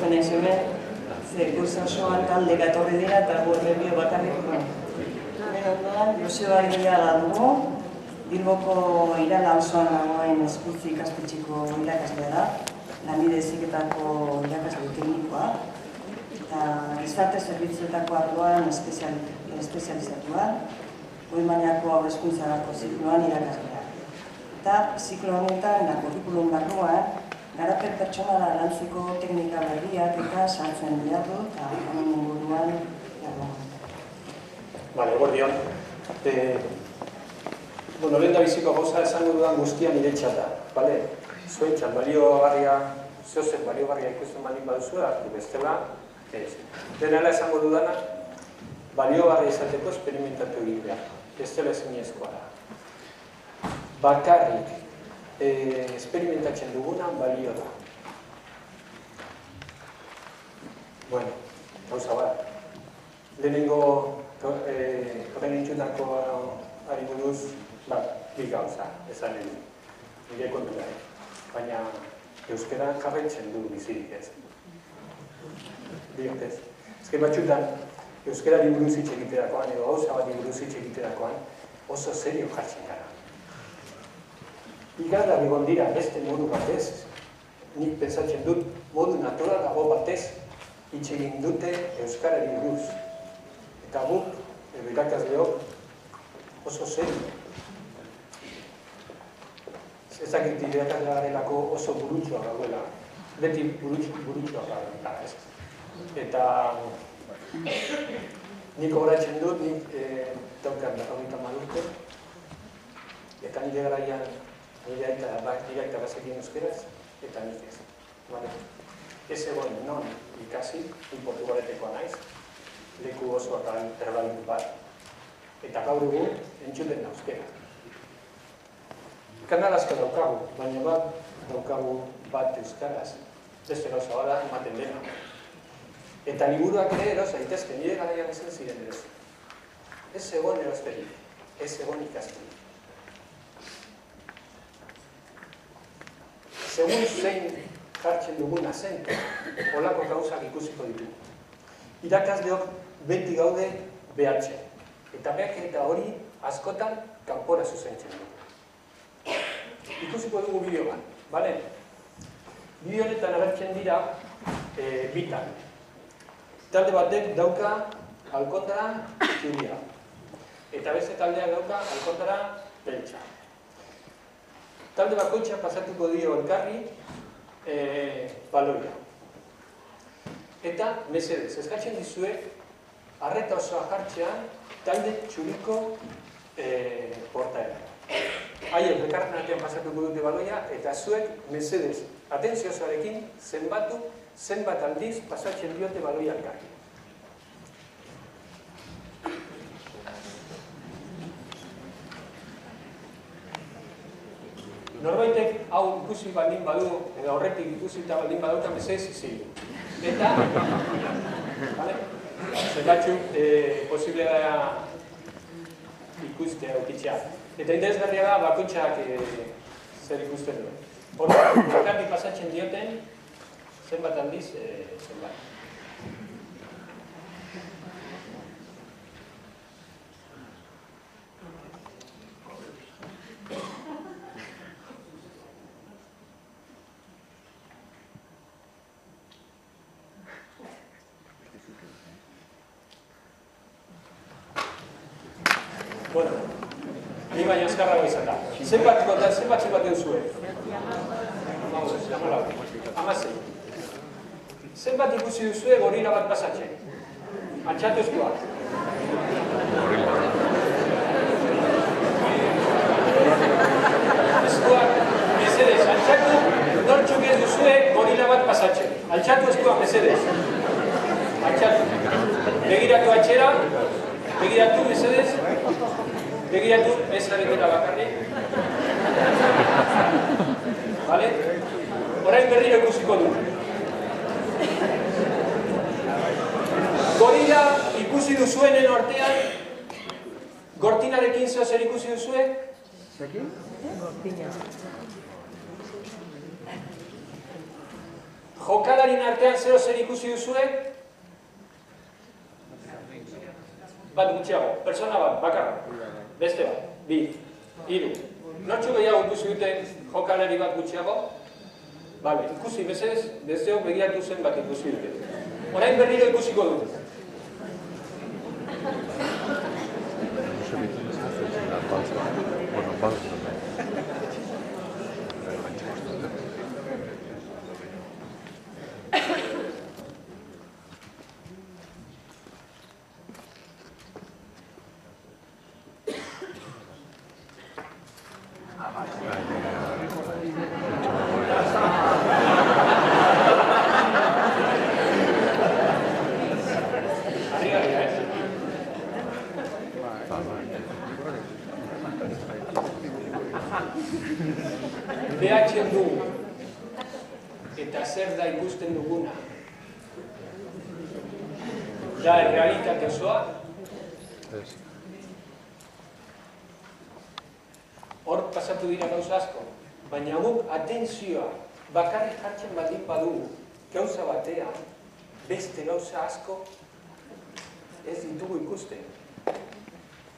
sartu nahi hemen, ze goza osoan talde gatorri dira eta bio bakarrik. Bera ondoan, Joseba Iriaga dugu, Bilboko Irala osoan dagoen Eskuitzi ikastetxeko irakaslea da, lanbide heziketako irakasle teknikoa, eta gizarte zerbitzuetako arloan espezializatua, goi mailako haurreskuntzarako zikloan irakaslea. Eta ziklo honetan, kurrikulum barruan, garapen pertsonala lantzeko teknika berriak eta sartzen behar du, eta honen inguruan jarduan. Bale, gordion. Bueno, lehen da biziko gauza esango dudan guztia nire txata, bale? Zuen txat, baliogarria, zehozen baliogarria ikusten baldin baduzu, hartu bestela, ez. Denela esango dudana, baliogarria izateko esperimentatu egin behar. Bestela ezinezkoa da. Bakarrik esperimentatzen duguna balio da. Bueno, gauza bat. Lehenengo horren entzutako ari buruz, bi gauza, esan egin, nire kontura. Baina euskara jarraitzen du bizirik ez. Diot ez. Ezken batxutan, euskarari buruz hitz egiterakoan, edo gauza bat buruz hitz egiterakoan, oso serio jartzen gara. Igarra egon dira beste modu batez, nik pentsatzen dut modu naturalago batez hitz egin dute euskarari buruz. Eta guk, irakasleok, oso serio. Ez dakit irakasle garelako oso burutsuak gaudela, beti burutsuak gaudela, ez? Eta nik horatzen dut, nik daukat 30 urte, eta nire garaian nire aita bazekin euskeraz, eta nik ez. Ez egon non ikasi, Portugaletekoa naiz, leku oso erbaldu bat, eta gaur egun entzuten da euskera. Kanal asko daukagu, baina bat daukagu bat euskaraz. Beste gauza bada, ematen dena. Eta liburuak ere eros daitezke, nire garaian esan ziren eros. Ez egon erosterik, ez egon ikasterik. Segun zein jartzen dugun azentu, holako gauzak ikusiko ditugu. Irakasleok beti gaude behatzen. Eta behaketa hori askotan kanpora zuzentzen dugu. Ikusiko dugu bideo bat, bale? Bideo honetan agertzen dira bitan. Talde batek dauka alkondara zuria. Eta beste taldeak dauka alkondara beltza. Talde bakoitza pasatuko dio elkarri baloia. Eta, mesedez, eskatzen dizuek, arreta osoa jartzean, talde txuriko portaera. Haiek elkarren artean pasatuko dute baloia, eta zuek, mesedez, atentziosoarekin zenbat aldiz pasatzen diote baloia elkarri. Norbaitek hau ikusi baldin badu, edo horretik ikusi eta baldin badauta mesedez izilu. Eta, zenbatxu, posible da ikuste aukitxea. Eta interesgarria da bakoitzak zer ikusten duen. Horrela, elkarri pasatzen dioten, zenbat aldiz, zenbat. Bueno, ni baina azkarrago izan da. Zenbat duzue? Amasei. Zenbat ikusi duzue gorila bat pasatzen? Altxatu eskuak. Eskuak, mesedez, altxatu, nortxuk ez duzue gorila bat pasatzen. Altxatu eskuak, mesedez. Altxatu. Begiratu atxera, begiratu, mesedez. Begiratu, ez zaretela bakarri. Vale? Orain berriro ikusiko du. Gorila ikusi duzuenen artean, gortinarekin zer ikusi duzue? Zekin? Gortina. Jokalarien artean zero zer ikusi duzue? Bat gutxiago, persona bat, bakarra. Beste bat, bi, hiru. Nortxu gehiago ikusi duten jokalari bat gutxiago? Bale, ikusi bezez, dezeok begiatu zen bat ikusi dute. Orain berriro ikusiko dute. Behatzen dugu, eta zer da ikusten duguna? Da errealitate osoa? Hor pasatu dira gauza asko, baina guk atentzioa bakarrik jartzen baldin badugu gauza batean, beste gauza asko ez ditugu ikusten.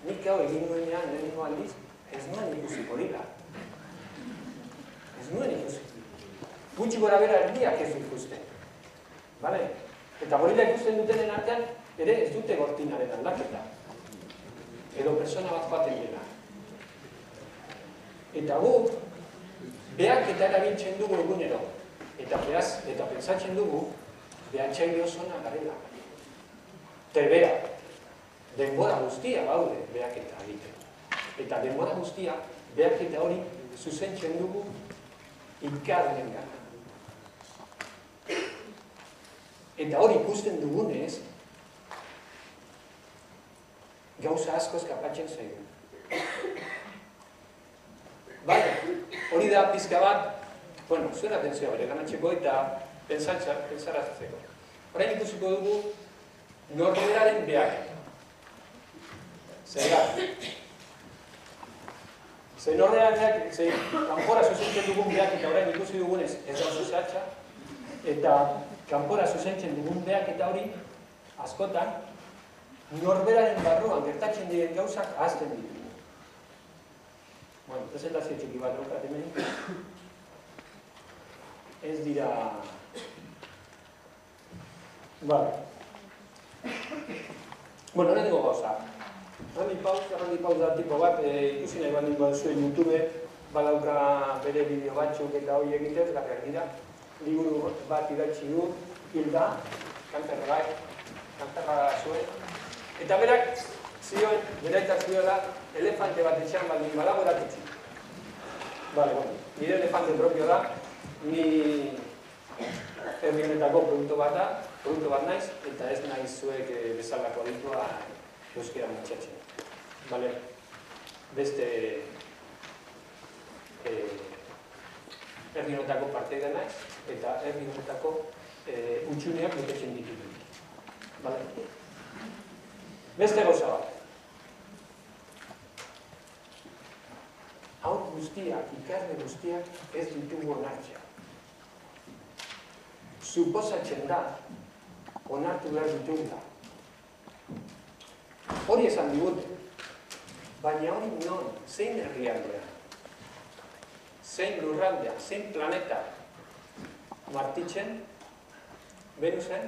Nik hau egin nuenean lehenengo aldiz, ez nuen ikusiko dira. Ez nuen ikusten. Gutxi gora bera erdiak ez ikusten. Eta gorila ikusten dutenen artean, ere ez dute gortinaren aldaketa. Edo persona bat joaten dela. Eta guk, behak eta erabiltzen dugu egunero. Eta pentsatzen dugu, behatxaile osona garela. Terbea, denbora guztia gaude behak eta egiten. Eta denbora guztia, behak eta hori zuzentzen dugu ikasleen gana. Eta hori ikusten dugunez, gauza asko eskapatzen zaigu. Hori da pizka bat, zuen atentzioa bere ganatzeko eta pentsarazteko. Orain ikusiko dugu norberaren behaketa. Zergatik. Zein horrean, kanpora zuzentzen dugun behak eta orain ikusi dugunez ez da oso zehatza, eta kanpora zuzentzen dugun behak eta hori askotan norberaren barruan gertatzen diren gauzak ahazten ditugu. Presentazio txiki bat daukat hemen. Ez dira... Lehenengo gauza. Randy Paus da tipo bat, ikusi nahi baldin baduzuen YouTube, badauka bere bideo batzuk eta hori egitez, garriak dira. Liburu bat idatzi du, Hilda, kanterra zuen. Eta berak zioen, beraitak zioela, elefante bat etxean baldin badago erakutsi. Nire elefante propio da, ni herri honetako produktu bat naiz, eta ez naiz zuek bezalako aditua euskera matxatzen. Beste herri honetako parteide naiz, eta herri honetako utxuneak betetzen ditugu. Beste gauza bat. Haur guztiak, ikasle guztiak ez ditugu onartzea. Suposatzen da, onartu behar ditugula. Hori esan digute, baina hori non, zein herrialdea, zein lurraldea, zein planeta, Martitzen, Venusen,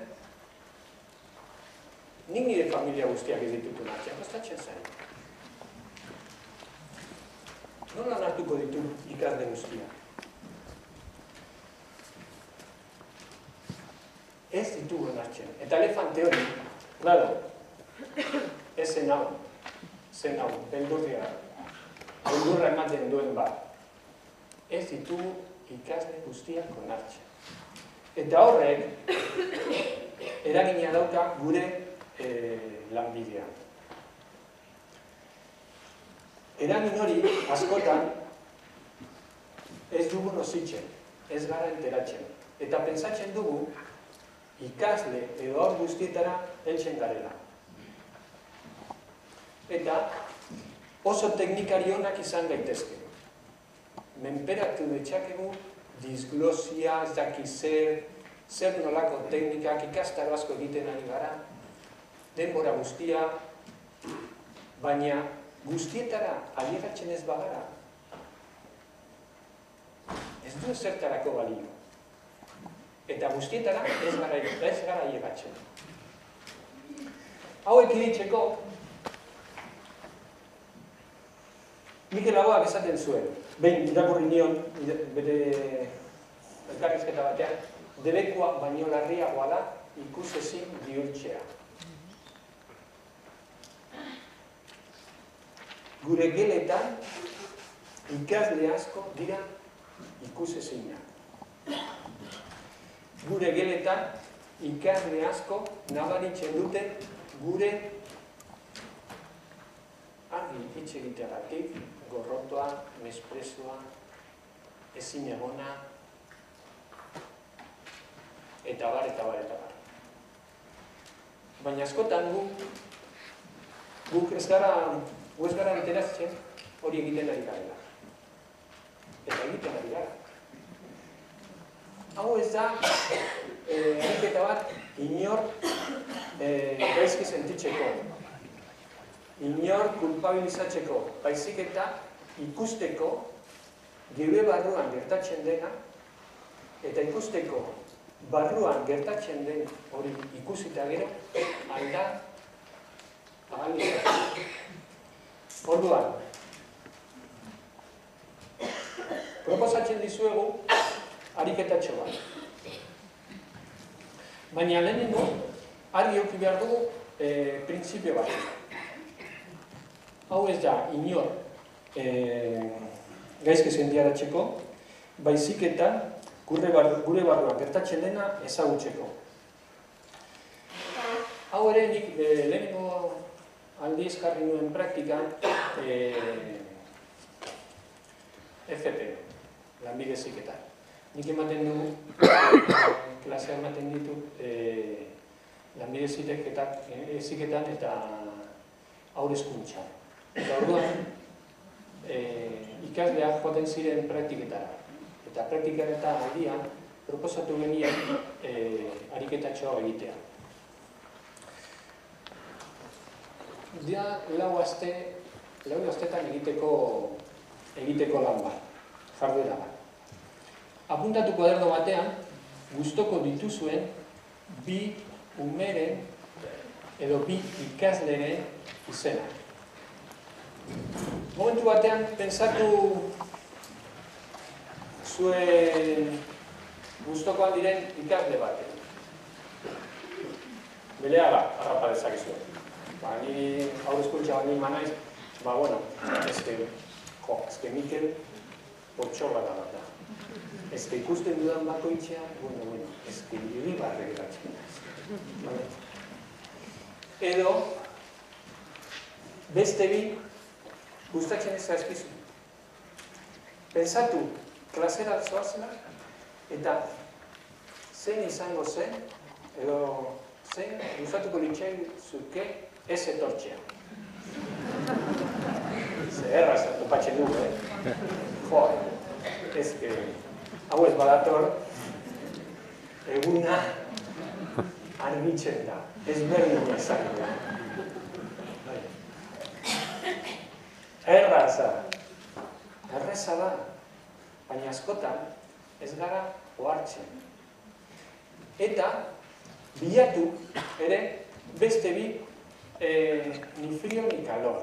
nik nire familia guztiak ez ditutu onartzea, kostatzen zain. Nola onartuko ditu ikasle guztiak? Ez ditugu onartzen. Eta elefante hori, ez zen hau, beldurra ematen duen bat. Ez ditugu ikasle guztiak onartzen. Eta horrek, eragina dauka gure lanbidean. Eragin hori, askotan, ez dugu nozitzen, ez gara enteratzen. Eta pentsatzen dugu, ikasle edo hor guztietara heltzen garela. Eta oso teknikari onak izan gaitezke. Menperatu detxakegu, disglosia, ez daki zer, zer nolako teknikak ikastaro asko egiten ari gara, denbora guztia, baina guztietara ailegatzen ez bagara, ez du ezertarako balio. Eta guztietara ez gara ailegatzen. Hauek iditzeko, Mikel Laboak esaten zuen, behin irakurri nion, bere elkarrizketa batean, debekua baino larriagoa da ikusezin bihurtzea. Gure geletan ikasle asko dira ikusezinak. Gure geletan ikasle asko nabaritzen dute gure argi hitz egiteagatik, gorrotoa, mesprezua, ezin egona, eta bar, eta bar, eta bar. Baina askotan guk ez gara enteratzen hori egiten ari garela. Eta egiten ari gara. Hau ez da, eriketa bat, inor gaizki sentitzeko, inor kulpabilizatzeko, baizik eta ikusteko geure barruan gertatzen dena, eta ikusteko barruan gertatzen den hori ikusita gero, alda abalizatzen. Orduan, proposatzen dizuegu ariketatxo bat. Baina lehenengo, argi eduki behar dugu printzipio bat. Hau ez da, inor gaizki sentiaratzeko, baizik eta gure barruan gertatzen dena ezagutzeko. Hau ere nik lehenengo aldiz jarri nuen praktikan FP, lanbide heziketan. Nik ematen du, klasea ematen ditut lanbide heziketan eta haur hezkuntzan. Eta orduan, ikasleak joaten ziren praktiketara. Eta praktiketan aldian, proposatu genien ariketatxoa egitea. Dia lau astetan egiteko lan bat, jarduera bat. Apuntatu kuaderno batean, gustoko dituzuen bi umeren edo bi ikasleren izenak. Momentu batean, pentsatu zuen gustokoan diren ikasle batean. Beleaga, harrapa dezakezu. Ni haur hezkuntza bani manaiz, eske Mikel potxorra da bat da. Eske ikusten dudan bakoitzean, eske irribarre geratzen da. Edo, beste bi, gustatzen ez zaizkizu. Pentsatu, klasera zoazela, eta zein izango zen, edo zein gustatuko litzaizuke ez etortzea. Ze erraz topatzen dugu, eske, hau ez badator, eguna argitzen da, ez berdin ezak da. Erraza da, baina askotan ez gara ohartzen. Eta bilatu ere beste bi ni frio ni calor.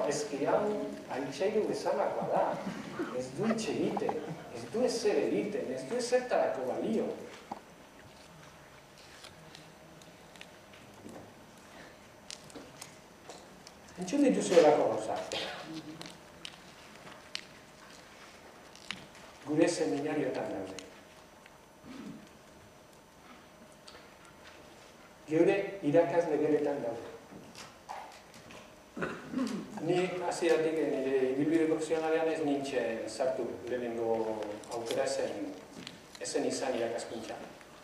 Eski hau altxairu bezalakoa da, ez du hitz egiten, ez du ezer egiten, ez du ezertarako balio. Entzun dituzuelako gauzak. Gure seminarioetan daude. Geure irakasle geletan daude. Ni hasieratik nire ibilbide profesionalean ez nintzen sartu lehenengo aukera ezen izan irakaskuntza.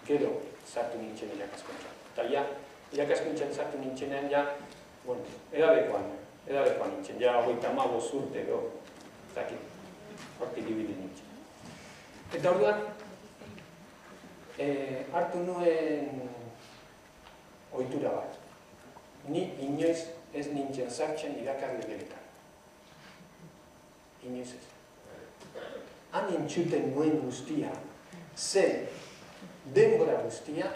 Gero sartu nintzen irakaskuntza. Eta irakaskuntzan sartu nintzenean edabekoan nintzen, 35 urte edo, hortik ibili nintzen. Eta orduan, hartu nuen ohitura bat. Ni inoiz ez nintzen sartzen irakasle geletan. Inoiz ez. Han entzuten nuen guztia, zen denbora guztia,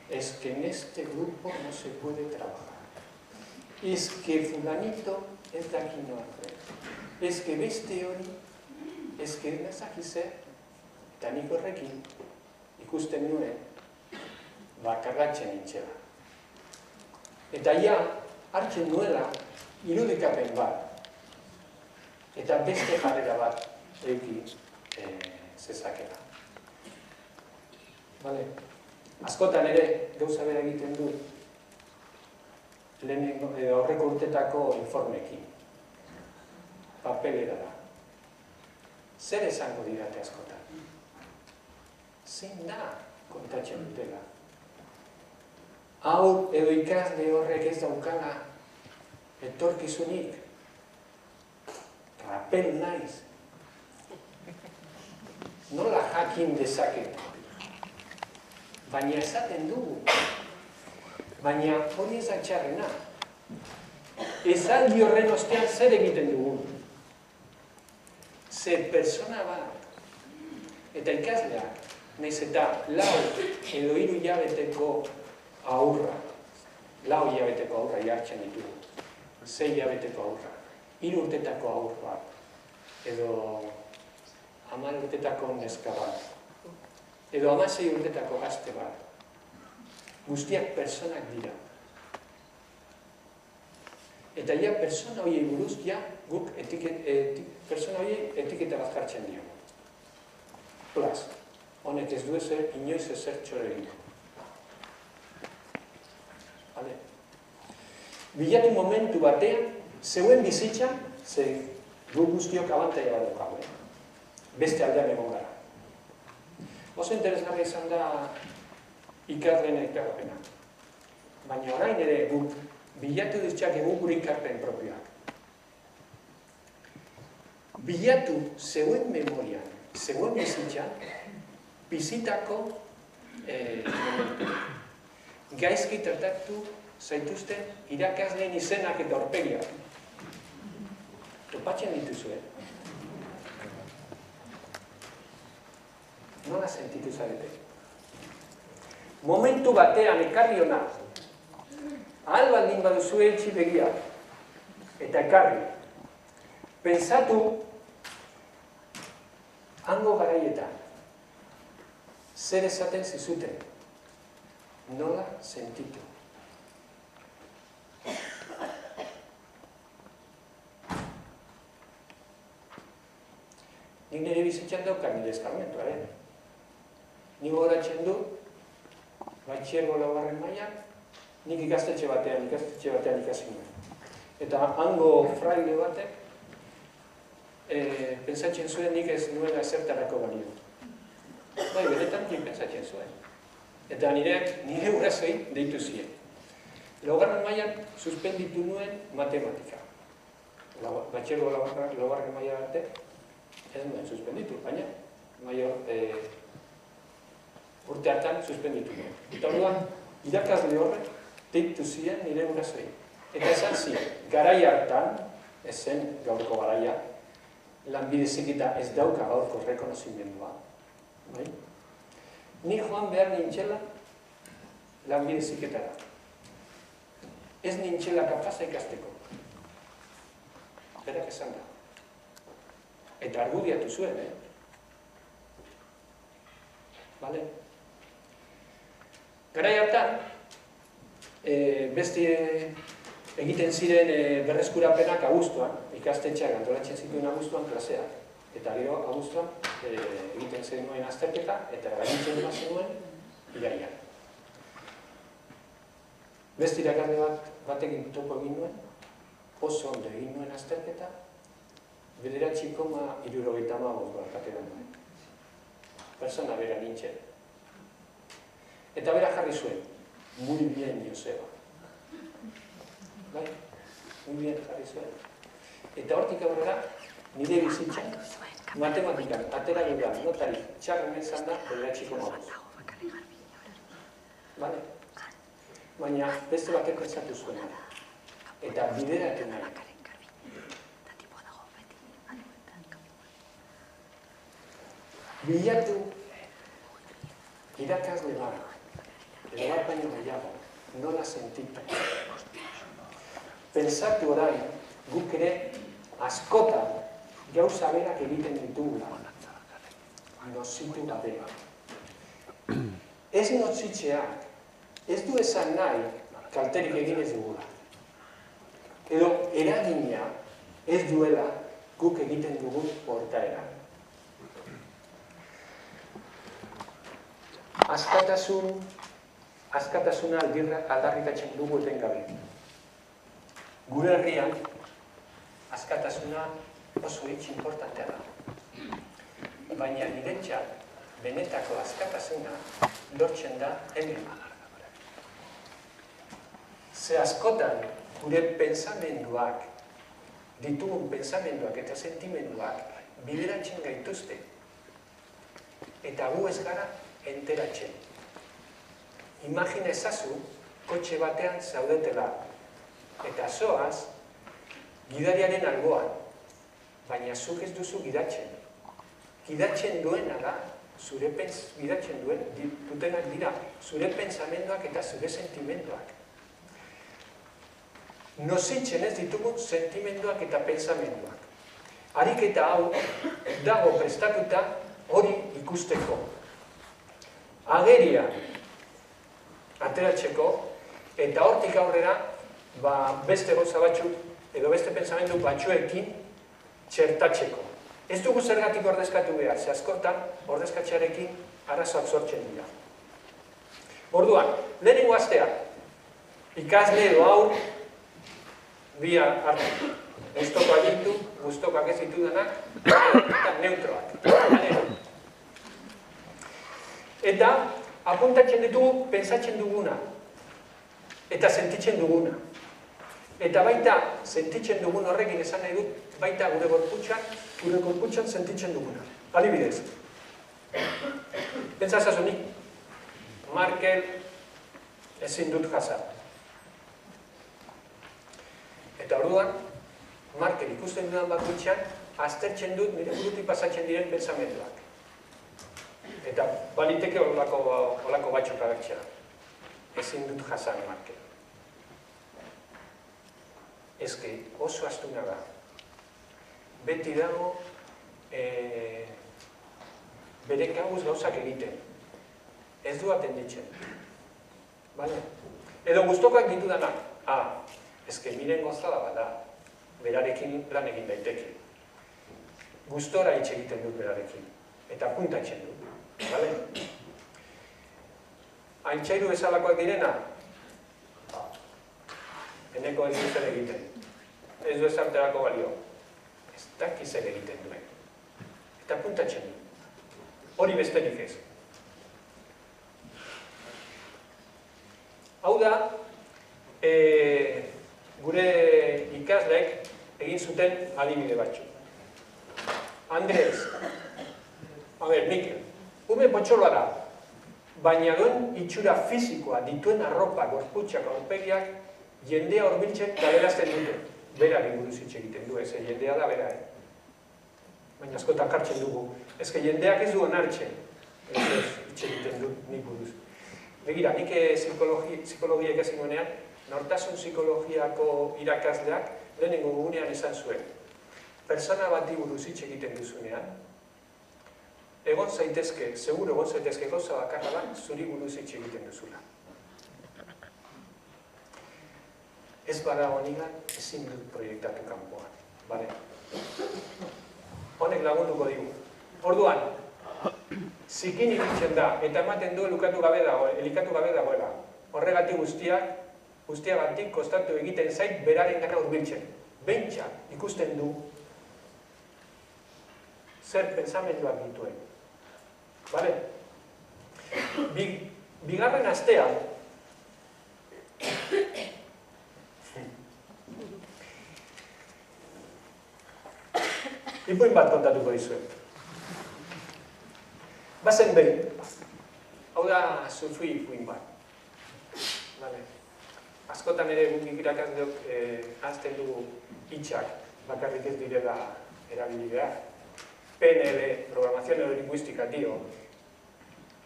es que en este grupo no se puede trabajar. Es que fulanito ez daki noa zen. Es que beste hori, es que nezaki zer, eta nik horrekin ikusten nuen bakarratzen nintzela. Eta ja, hartzen nuela irudikapen bat, eta beste jarrera bat euki zezakela. Askotan ere, gauza bera egiten du aurreko urtetako informekin. Papelera da. Zer esango didate askotan? Zein da kontatzen dutela? Hau edo ikasle horrek ez daukala etorkizunik. Rapel naiz. Nola jakin dezaket? Baina esaten dugu. Baina hori ez atxarrena. Esaldi horren ostean zer egiten dugu. Zer persona bat eta ikasleak, nahiz eta lau edo 3 hilabeteko aurra, lau hilabeteko aurra jartzen ditugu, 6 hilabeteko aurra, 3 urtetako aurra, edo 10 urtetako neska bat, edo 16 urtetako gazte bat, guztiak personak dira. Eta ja, persona horiei buruz, ja, guk persona horiei etiketa bat jartzen diogu. Plaz, honek ez du ezer, inoiz ezer txore egin. Bilatu momentu batean, zeuen bizitza, ze gu guztiok abantaia bat daukagu. Beste aldean egon gara. Oso interesgarria izan da ikasleen ekarpena. Baina orain ere guk bilatu ditzakegu gure ikarpen propioak. Bilatu zeuen memorian, zeuen bizitza, bizitako gaizki tratatu zaituzten irakasleen izenak eta aurpegiak. Topatzen dituzue. Nola sentitu zarete? Momentu batean ekarri hona, ahal baldin baduzue etxi begiak, eta ekarri. Pentsatu, hango garaietan, zer esaten zizuten, nola sentitu. Nik nire bizitzan daukat nire eskarmentuaren. Nik goratzen du, batxiergo 4. mailan, nik ikastetxe batean ikasi nuen. Eta hango fraile batek, pentsatzen zuen nik ez nuela zertarako balio. Bai, benetan nik pentsatzen zuen. Eta nire urrazoi deitu ziren. 4. mailan suspenditu nuen matematika. Batxiergo 4. maila arte, ez nuen suspenditu, baina urte hartan suspenditu nuen. Eta orduan, irakasle horrek deitu ziren nire urrazoi. Eta esan ziren, garai hartan, ez zen gaurko garaia, lanbide heziketa ez dauka gaurko rekonozimendua. Ni joan behar nintzela lanbide heziketara. Ez nintzela kapaza ikasteko. Berak esan da. Eta argudiatu zuen, Bale? Garai hartan, beste egiten ziren berreskurapenak abuztuan, ikastetxeak antolatzen zituen abuztuan klaseak. Eta gero abuztuan egiten zenuen azterketa eta gaintzen zenuen iraian. Beste irakasle batekin topo egin nuen, oso ondo egin nuen azterketa, 9,75 barkatera nuen. Persona bera nintzen. Eta bera jarri zuen, muy bien, Joseba. Bai, muy bien jarri zuen. Eta hortik aurrera, nire bizitzan, matematikan, atera gura, notari, txarren izan da, 9,5. Bale? Baina beste batek pentsatu zuen. Eta bideratu nahi. Bilatu irakasle bat, edo bat baino gehiago, nola sentitu. Pentsatu orain, guk ere askotan gauza berak egiten ditugula. Nozitu gabe. Ez nozitzeak, ez du esan nahi kalterik egin ez dugula. Edo eragina ez duela guk egiten dugun portaera. Askatasuna aldarrikatzen dugu etengabe. Gure herrian, askatasuna oso hitz importantea da. Baina niretzat, benetako askatasuna lortzen da hemen. Ze askotan gure pensamenduak, ditugun pensamenduak eta sentimenduak bideratzen gaituzte. Eta gu ez gara enteratzen. Imagina ezazu, kotxe batean zaudetela. Eta zoaz, gidariaren alboan. Baina zuk ez duzu gidatzen. Gidatzen duena da, gidatzen dutenak dira, zure pensamenduak eta zure sentimenduak. Nozitzen ez ditugu sentimenduak eta pensamenduak. Ariketa hau dago prestatuta hori ikusteko. Ageria ateratzeko eta hortik aurrera beste gauza batzuk edo beste pensamendu batzuekin txertatzeko. Ez dugu zergatik ordezkatu behar, ze askotan ordezkatzearekin arazoak sortzen dira. Orduan, lehenengo astea, ikasle edo haur, bia hartu. Gustokoak ditu, gustokoak ez ditudanak, eta neutroak. Eta apuntatzen ditugu pentsatzen duguna. Eta sentitzen duguna. Eta baita sentitzen dugun horrekin esan nahi dut, baita gure gorputxan sentitzen duguna. Adibidez. Pentsatzen nik, Markel ezin dut jasan. Eta orduan, Markel ikusten dudan bakutxan, aztertzen dut nire burutik pasatzen diren pensamenduak. Eta baliteke olako batzuk agertzea. Ezin dut jasan, Markel. Ezke oso astuna da. Beti dago bere kabuz gauzak egiten. Ez du atenditzen. Edo gustokoak ditudanak. Ezke miren gozada bat da. Berarekin lan egin daiteke. Gustora hitz egiten dut berarekin. Eta puntatzen dut. Aintzairu bezalakoak direna? Eneko ez du zer egiten. Ez du ezarterako balio. Ez daki zer egiten duen. Eta puntatzen du. Hori besterik ez. Hau da, gure ikasleek egin zuten adibide batzuk. Andrés, Mikel, ume potxoloa da, baina duen itxura fizikoa dituen arropa, gorputxak, aurpegiak, jendea horbiltzen galerazten dute. Berari buruz hitz egiten du, ez jendea da bera. Baina askotan jartzen dugu. Ez que jendeak ez du onartzen. Ez hitz egiten dut nik buruz. Begira, nik psikologia ikasin nuenean, nortasun psikologiako irakasleak lehenengo gugunean esan zuen. Persona bati buruz hitz egiten duzunean, egon zaitezke, seguro egon zaitezke gauza bakarra da, zuri buruz hitz egiten duzula. Ez bada honigan, ezin dut proiektatu kanpoan. Honek lagunduko digu. Orduan, zikin ibiltzen da, eta ematen du elikatu gabe dagoela. Horregatik guztiagatik kostatu egiten zait beraren gana hurbiltzen. Bentsa ikusten du zer pensamenduak dituen. Bigarren astean, ipuin bat kontatuko dizuet. Bazen behin, Hau da sufri ipuin bat. Askotan ere guk irakasleok ahazten dugu hitzak bakarrik ez direla erabili behar. PNL, Programación Neurolingüística, dio,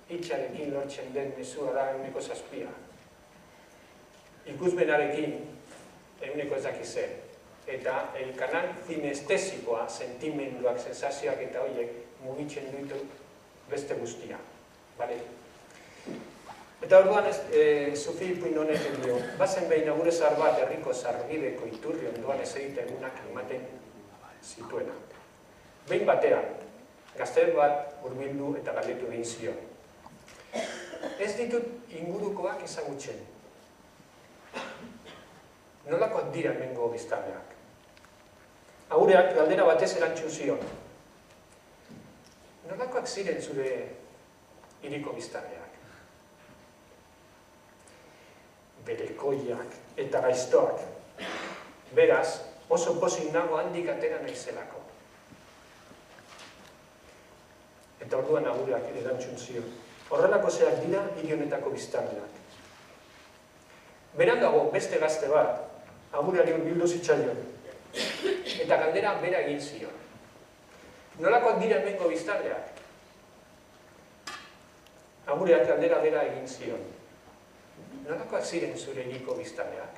hitzarekin lortzen den mezua da 7%. Ikusmenarekin 100%. Eta kanal sinestesikoa, sentimenduak, sensazioak eta horiek mugitzen ditu beste guztia. Eta orduan Sufi ipuin honek dio, bazen behin agure zahar bat herriko sarbideko iturri ondoan ez egitegunak ematen zituena. Behin batean, gazte bat hurbildu eta galdetu egin zion. Ez ditut ingurukoak ezagutzen. Nolakoak dira hemengo biztanleak? Agureak galdera batez erantzun zion. Nolakoak ziren zure hiriko biztanleak? Berekoiak eta gaiztoak. Beraz, oso pozik nago handik atera naizelako. Eta orduan agureak erantzun zion. Horrelako zeak dira hiri honetako biztanleak. Berandago beste gazte bat, agureari hurbildu zitzaion. Eta galdera bera egin zion. Nolakoak dira hemengo biztanleak? Agureak galdera bera egin zion. Nolakoak ziren zure hiriko biztanleak?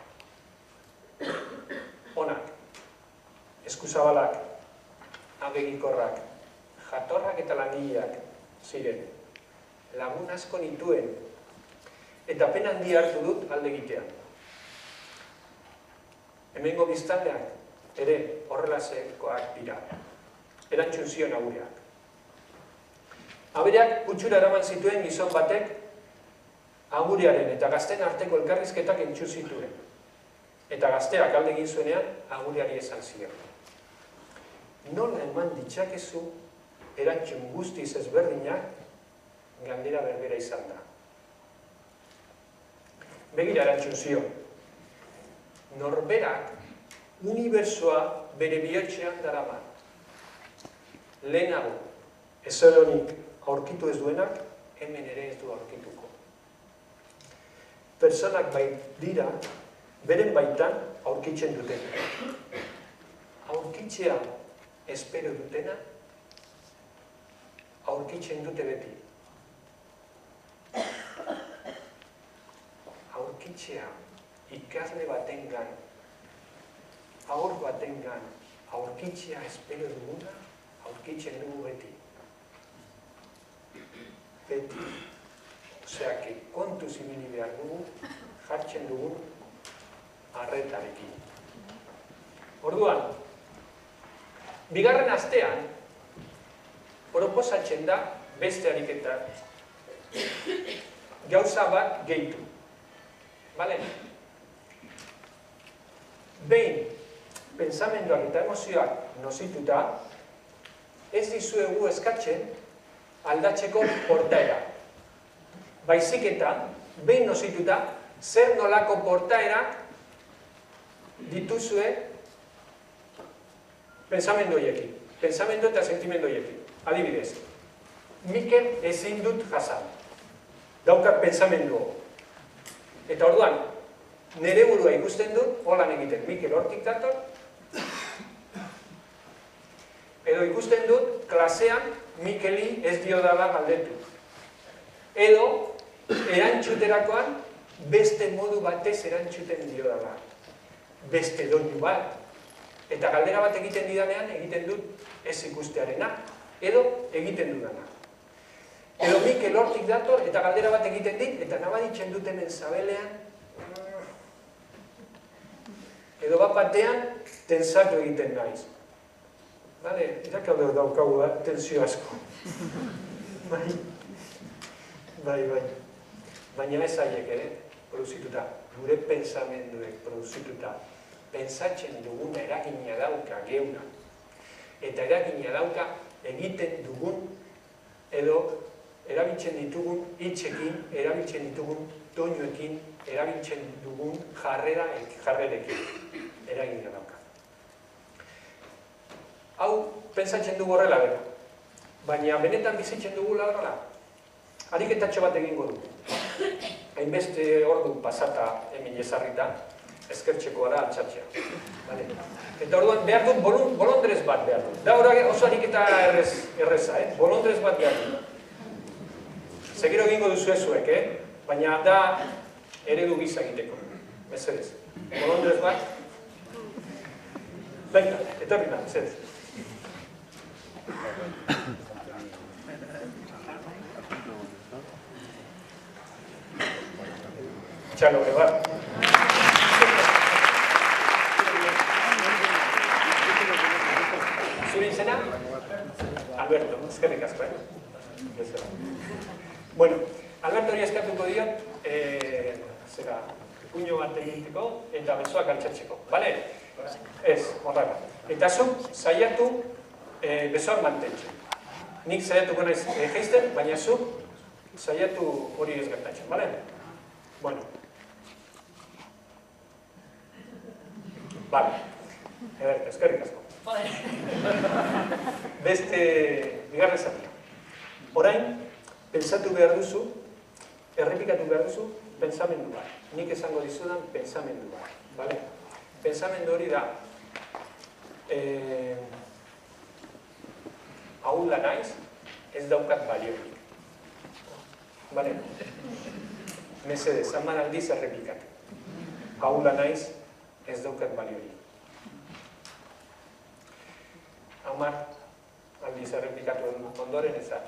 Onak, eskuzabalak, abegikorrak, jatorrak eta langileak ziren. Lagun asko nituen, eta pena handia hartu dut alde egitea. Hemengo biztanleak ere horrelakoak dira. Erantzun zion agureak. Abereak kutxura eraman zituen gizon batek agurearen eta gazten arteko elkarrizketak entzu zituen. Eta gazteak alde egin zuenean agureari esan zion. Nola eman ditzakezu erantzun guztiz ezberdinak galdera berbera izan da. Begira erantzun zion. Norberak unibertsoa bere bihotzean darama. Lehenago, ezeronik aurkitu ez duenak, hemen ere ez du aurkituko. Personak dira, beren baitan aurkitzen dutena. Aurkitzea espero dutena, aurkitzen dute beti. Aurkitzea ikasle batengan, haur batengan, aurkitzea espero duguna, aurkitzen dugu beti. Beti. Osea, kontuz ibili behar dugu, jartzen dugu arretarekin. Orduan, bigarren astean, proposatzen da beste ariketa gauza bat gehitu. Bale? Behin, pensamenduak eta emozioak nozituta, ez dizuegu eskatzen aldatzeko portaera. Baizik eta, behin nozituta, zer nolako portaerak dituzue pensamendu horiekin. Pensamendu eta sentimendu horiekin. Adibidez, Mikel ezin dut jasan. Daukak pensamendu. Eta orduan, nire burua ikusten dut, holan egiten, Mikel hortik dator, edo ikusten dut, klasean, Mikeli ez dio dala galdetu. Edo, erantzuterakoan, beste modu batez erantzuten dio dala. Beste doinu bat. Eta galdera bat egiten didanean, egiten dut ez ikustearena. Edo, egiten dudana. Edo Mikel hortik dator, eta galdera bat egiten dit, eta nabaditzen dut hemen zabelean. Edo bat batean, tensatu egiten naiz. Bale, irakaude daukagu da, tensio asko. Bai. Baina ez haiek ere, produzituta, gure pensamenduek produzituta, pentsatzen duguna eragina dauka geuna. Eta eragina dauka egiten dugun, edo erabiltzen ditugun hitzekin, erabiltzen ditugun doinuekin, erabiltzen dugun jarrerekin. Eragina dauka. Hau, pentsatzen dugu horrela bera. Baina benetan bizitzen dugula horrela. ariketatxo bat egingo dute. Hainbeste ordu pasata hemen ezarrita, eskertxekoa da altxatxea. Eta orduan behar dut bolondrez bat behar dut. Da oso ariketa erreza, bolondrez bat behar dut. Segiro egingo duzu ezuek, baina da eredu gisa egiteko. Mesedez. Bolondrez bat. Venga, etorri da, mesedez. Txalo, bat. Zure izena? Alberto, eskerrik asko, Bueno, Alberto hori eskatuko diot, zera, puño bat egiteko eta besoak altxatzeko, bale? Ez, horrela. Eta zu, saiatu besoak mantentzen. Nik saiatuko naiz geizten, baina zu, saiatu hori ez gertatzen, bale? Bueno. Bale. Ederto, eskerrik asko. Beste, bigarren zatia. Orain, pentsatu behar duzu, errepikatu behar duzu, pensamendu bat. Nik esango dizudan pensamendu bat. Bale? Pensamendu hori da, ahula naiz, ez daukat baliorik. Bale? Mesedez, hamar aldiz errepikatu. Ahula naiz, ez daukat baliorik. Hamar aldiz errepikatu ondoren ezak.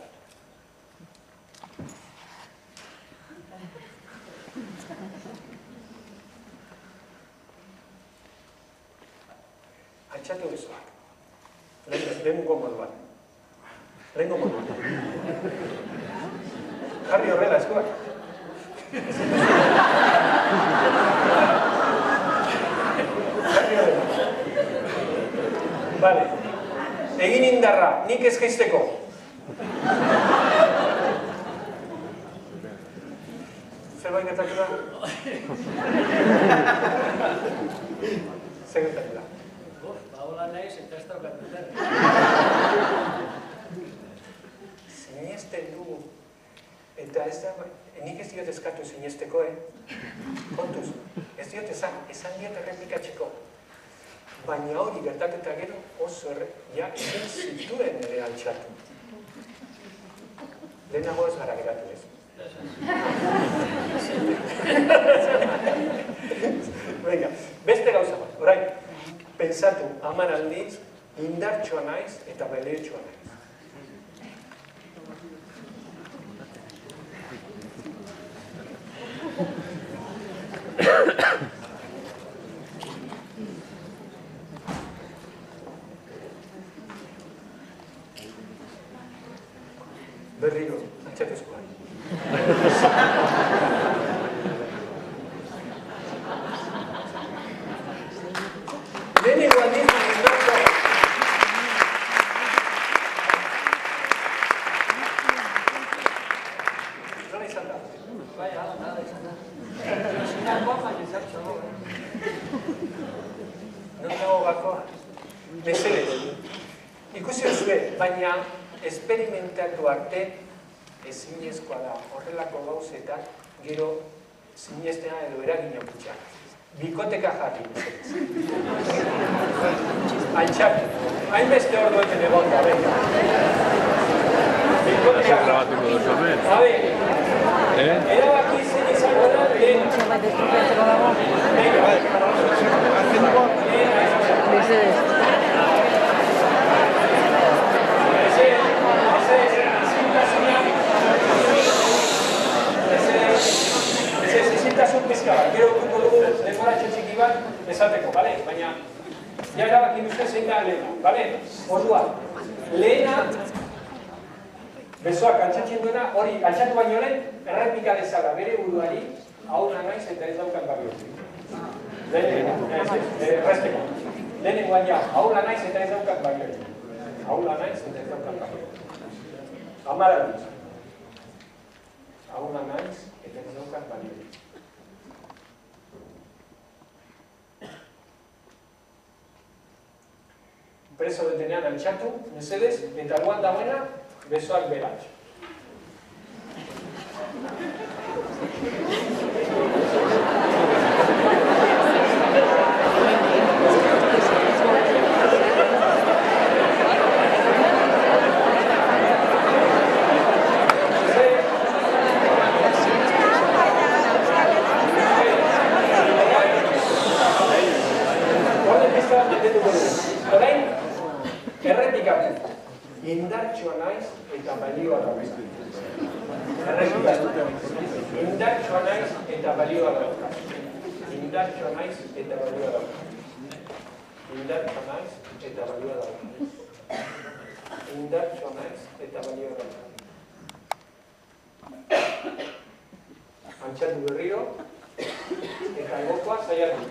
Altxatu besoak. Lehenko moduan. Lehenko moduan. Jarri horrela eskuak. Jarri horrela. Vale. Egin indarra, nik ez geizteko. Zerbait gertatu da? Zer gertatu da? Hola naiz eta ez daukat duten. Sinesten dugu. Eta ez da, nik ez diot eskatu sinesteko, Kontuz, ez diot esan diot errepikatzeko. Baina hori gertaketak gero oso ja egin zituen ere altxatu. Lehenago ez gara geratu ez. Venga, beste gauza bat, orain, pentsatu, hamar aldiz, indartxoa naiz eta beleetxoa naiz. Berriro, altxatezkoa. Lehenengo aldiz, indartxoa. Nola izan da? Bai, nada izan da. Zinako, baina zertxo. Non dago gakoa? Mesedez. Ikusi duzue, baina esperimentatu arte ezinezkoa da. Horrelako gauzetan gero sinestena edo eragina putxa. Bikoteka jarri, mesedez. Altxatu. Hainbeste orduetan egon da, venga. Bikoteka jarri. A ver, erabaki zen izango da, lehen. Venga, Mesedez. Ezintasun pizka bat, gero duko dugu denbora txiki bat esateko, bale? Baina, ja erabaki duzte zein da lehena, bale? Orduan, lehena, besoak altxatzen duena, hori altxatu baino lehen, errepika dezala bere buruari, ahuna naiz eta ez daukat baliorik. Erresteko. Lehenengoan ja, ahula naiz eta ez daukat baliorik. Ahula naiz eta ez daukat baliorik. Hamar aldiz. Ahula naiz eta ez daukat baliorik. Preso detenean altxatu, mesedez, eta guan dagoena, besoak beratxo. Orain, errepikatu. Indartsua naiz eta balioa dauka. Errepikatu. Indartsua naiz eta balioa dauka. Indartsua naiz eta balioa dauka. Indartsua naiz eta balioa dauka. Indartsua naiz eta balioa dauka. Antxatu berriro eta egokoa zaiatu.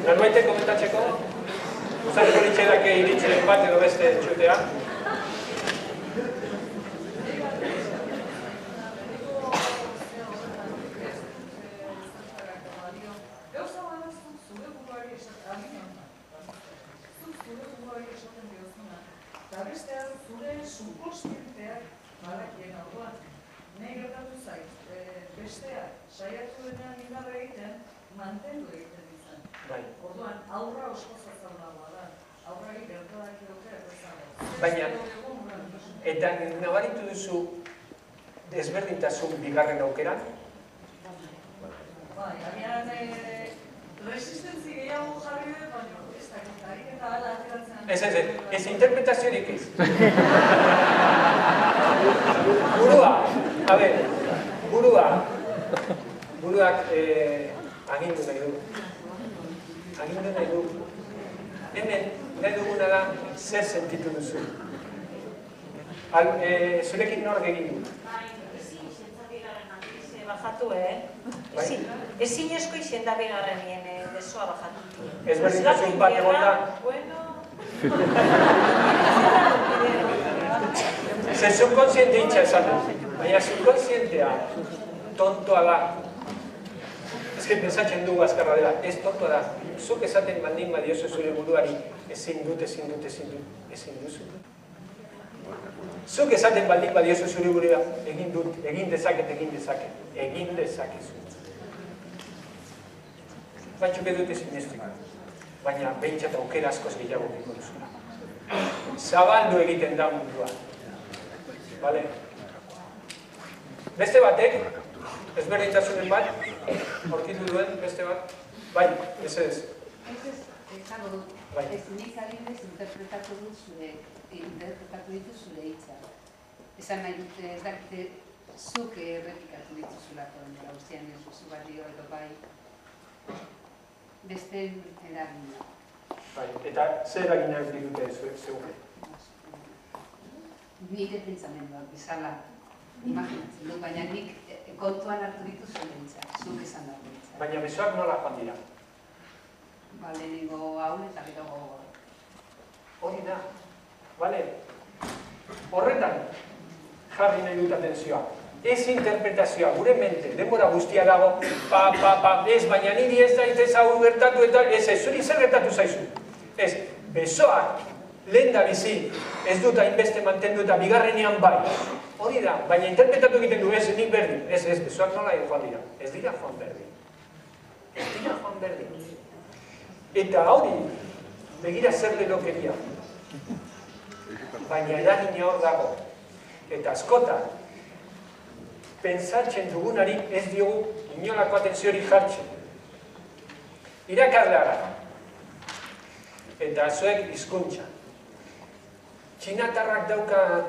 Norbaitek komentatzeko? Uzareko litxedake iritzen bat edo beste txutea? Eta bestean zure subkonstienteak badakien orduan. Nahi gertatu zait, besteak saiatu denean indarra egiten, mantendu egiten izan. Orduan, aurra oso zazaunagoa da. Aurrari gertadak egotea errezago. Baina, eta nabaritu duzu desberdintasun bigarren aukeran? Bai, agian resistentzi gehiago jarri dut, baina ez dakit, ariketa ala ateratzen. Ez interpretaziorik ez. Burua, a ber, buruak agindu nahi du. Agindu nahi du. Hemen, nahi duguna da, zer sentitu duzu. Zurekin nor egin du? Ezin izentabigarren antize bajatu, ezin esko izentabigarren nien desoa bajatu. Ez berdintasun bat egon da? Bueno... Ze subkonsiente itxa esan du. Baina subkonsientea tontoa da. Ez que pensatzen dugu azkarra dela, ez tontoa da. Zuk esaten baldin badiozu zure buruari ezin duzu. Zuk esaten baldin badiozu zure buruari egin dezakezu. Batzuk edute sinestriko. Baina behintzat aukera askoz gehiago biko duzula. Zabaldu egiten da mundua. Bale? Beste batek, ezberdintasunen bat, aurkitu duen beste bat, bai, ez ez. Esango dut, ez nik adibidez interpretatu ditu zure hitzak. Esan nahi dute ez dakite zuk errepikatu dituzulako denbora guztian ez duzu barrio edo bai. Beste eragina. Bai, eta zer eragina dute zeuke? Nire pentsamenduak bezala imaginatzen dut, baina nik kontuan hartu ditu zure hitzak, zuk esan dago hitzak. Baina besoak nola joan dira? Lehenengo haun eta gero gogor. Hori da, bale? Horretan jarri nahi dut atentzioa. Ez interpretazioa, gure mente, denbora guztia dago, ez, baina niri ez daitez hau gertatu eta ez, zuri zer gertatu zaizu. Ez, besoak lehen da bizi, ez dut hainbeste mantendu eta bigarrenean bai. Hori da, baina interpretatu egiten du, ez, nik berdin. Ez, besoak nola joan dira. Ez dira joan berdin. Ez dira joan berdin. Eta hori, begira zer lelokeria. Baina eragina hor dago. Eta askotan, pentsatzen dugunari ez diogu inolako atenziori jartzen. Irakasle gara. Eta zuek hizkuntza. Txinatarrak daukat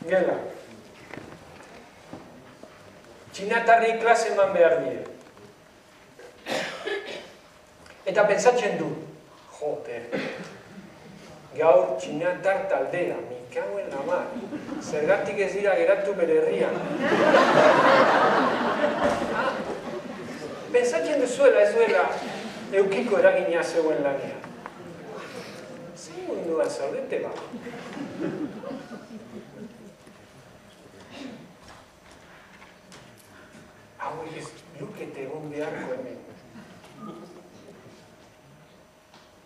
gela. txinatarri klase eman behar die. Eta pentsatzen du, joder, gaur txinatar taldea, mikauen lamar, zergatik ez dira geratu bere herrian. Pentsatzen duzuela ez duela eukiko eragina zeuen lania. Zein munduan zaudete ba? Hauek ez lukete egon beharko hemen.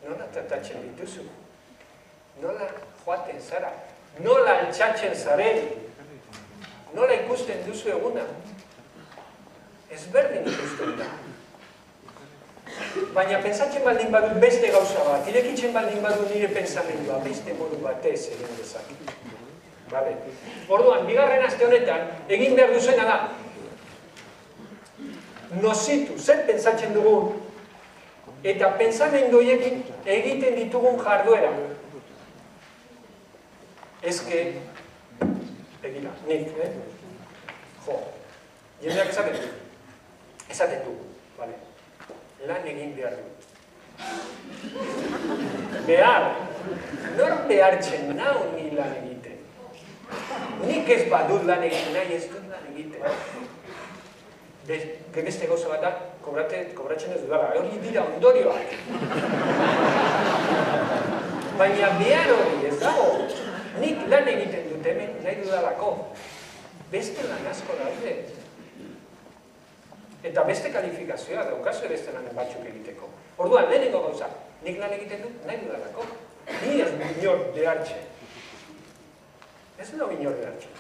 Nola tratatzen dituzu? Nola joaten zara? Nola altxatzen zaren? Nola ikusten duzu eguna? Ezberdin ikusten da. Baina pentsatzen baldin badut beste gauza bat, irekitzen baldin badut nire pentsamendua, beste modu batez egin dezake. Vale. Orduan, bigarren aste honetan, egin behar duzena da, nozitu, zer pentsatzen dugun, eta pentsamendu horiekin egiten ditugun jarduera. Ezke, egira, nik, jo, jendeak esaten du, vale. Lan egin behar du. Behar, nor behartzen nau ni lan egiten. Nik ez badut lan egiten nahi, ez dut lan egiten. Beste gauza bat da, kobratzen ez dudala, hori dira ondorioak. Baina behar hori ez dago, nik lan egiten dut hemen nahi dudalako. Beste lan asko daude. Eta beste kalifikazioa daukazu beste lanen batzuk egiteko. Orduan, lehenengo gauza, nik lan egiten dut nahi dudalako. Ni ez inor behartzen. Ez da inor behartzen.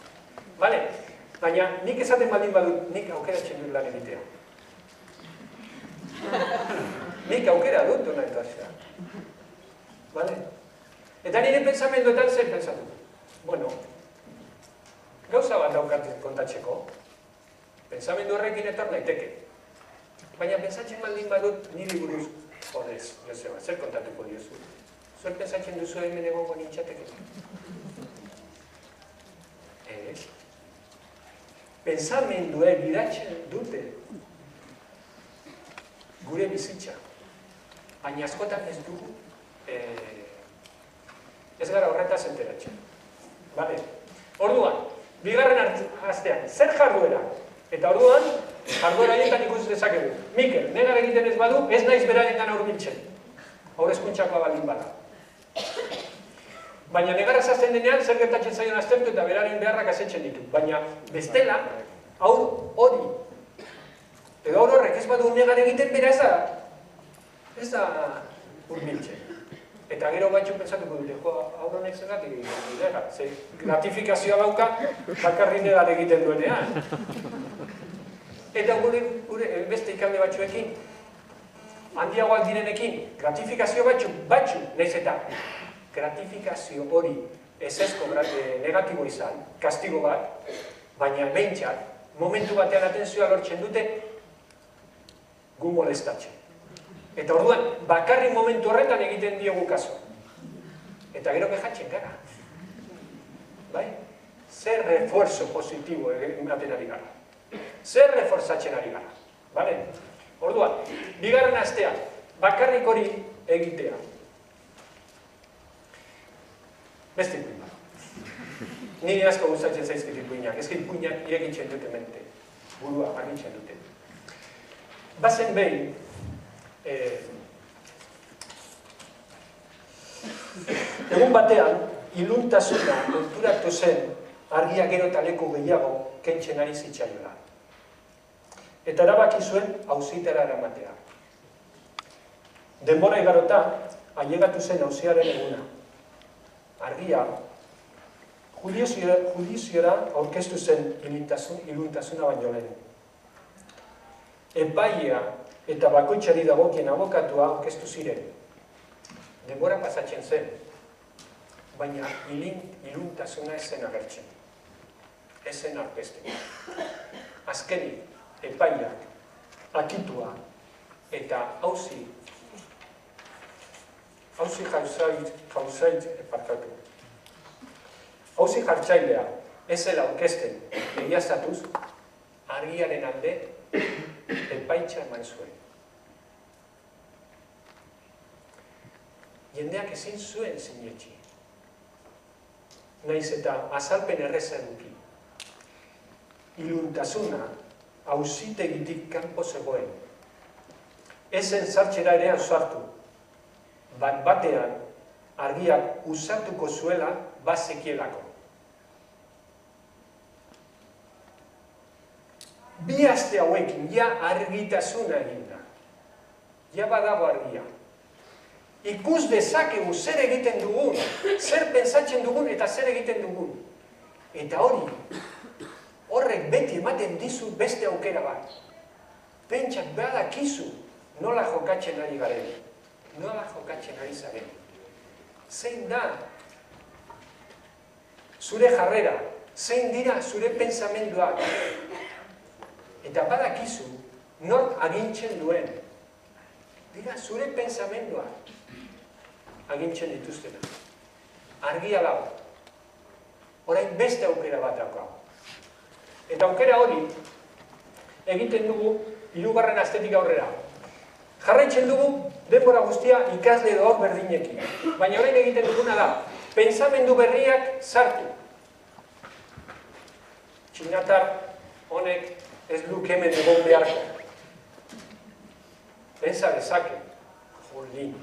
Bale, baina nik esaten baldin badut, nik aukeratzen dut lan egitea. Nik aukera dut duna etazioa. Bale? Eta nire pensamenduetan zer pensatu. Bueno, gauza bat daukat kontatzeko. Pensamendu horrekin etor naiteke. Baina pentsatzen baldin badut niri buruz horrez, Joseba, zer kontatuko diozu? Zer pentsatzen duzu hemen egongo nintzateke? Ez? Pensamenduek gidatzen dute gure bizitza. Baina askotan ez dugu ez gara horretaz enteratzen. Bale? Orduan, bigarren astean, zer jarduera? Eta orduan, jarduera haietan ikusi dezakegu. Mikel, negar egiten ez badu, ez naiz beraietan aurbiltzen. Haur eskuntzakoa baldin bada. Baina negarra zazten denean, zer gertatzen zaion aztertu eta beraren beharrak asetzen ditu. Baina bestela, haur hori. Edo haur horrek ez badu negar egiten bera ez da hurbiltzen. Eta gero batzuk pentsatuko dute, haur honek zergatik egiten negar. Ze gratifikazioa dauka, bakarri negar egiten duenean. Eta gure beste ikalde batzuekin, handiagoak direnekin, gratifikazio batzu, nahiz eta gratifikazio hori ezezko negatibo izan, kastigo bat, baina behintzat, momentu batean atentzioa lortzen dute, gu molestatzen. Eta orduan, bakarrik momentu horretan egiten diogu kaso. Eta gero kejatzen gara. Bai? Zer refuerzo positibo ematen ari gara. Zer reforzatzen ari gara. Bale? Orduan, bigarren astea, bakarrik hori egitea. Beste ipuin bat. Niri asko gustatzen zaizkit ipuinak. Ez ipuinak irekitzen dute mente. Burua argitzen dute. Bazen behin, egun batean, iluntasuna konturatu zen argia gero eta leku gehiago kentzen ari zitzaiola. Eta erabaki zuen auzitara eramatea. Denbora igarota, ailegatu zen auziaren eguna. Argia, judiziora aurkeztu zen iluntasuna baino lehen. Epaia eta bakoitzari dagokien abokatua aurkeztu ziren. Denbora pasatzen zen, baina iluntasuna ez zen agertzen. Ez zen aurkezten. Azkenik, epaiak, akitua eta auzi jartzailea ez zela aurkezten egiaztatuz, are argiaren alde epaitza eman zuen. Jendeak ezin zuen sinetsi. Naiz eta azalpen erreza eduki. Iluntasuna auzitegitik kanpo zegoen. Ezen sartxera ere ausartu. Bat-batean argiak usatuko zuela bazekielako. Bi aste hauekin ja argitasuna eginda. Ja badago argia. Ikus dezakegu zer egiten dugun, zer pentsatzen dugun eta zer egiten dugun. Eta horrek beti ematen dizu beste aukera bat. Pentsak badakizu nola jokatzen ari garen, nola jokatzen ari zaren. Zein da zure jarrera, zein dira zure pensamenduak. Eta badakizu nork agintzen duen. Dira zure pensamenduak agintzen dituztena. Argia dago. Orain beste aukera bat daukagu. Eta aukera hori egiten dugu 3. astetik aurrera. Jarraitzen dugu denbora guztia ikasle hor berdinekin. Baina orain egiten duguna da, pentsamendu berriak sartu. Txinatar honek ez luke hemen egon beharko. Pentsa dezake, jolin,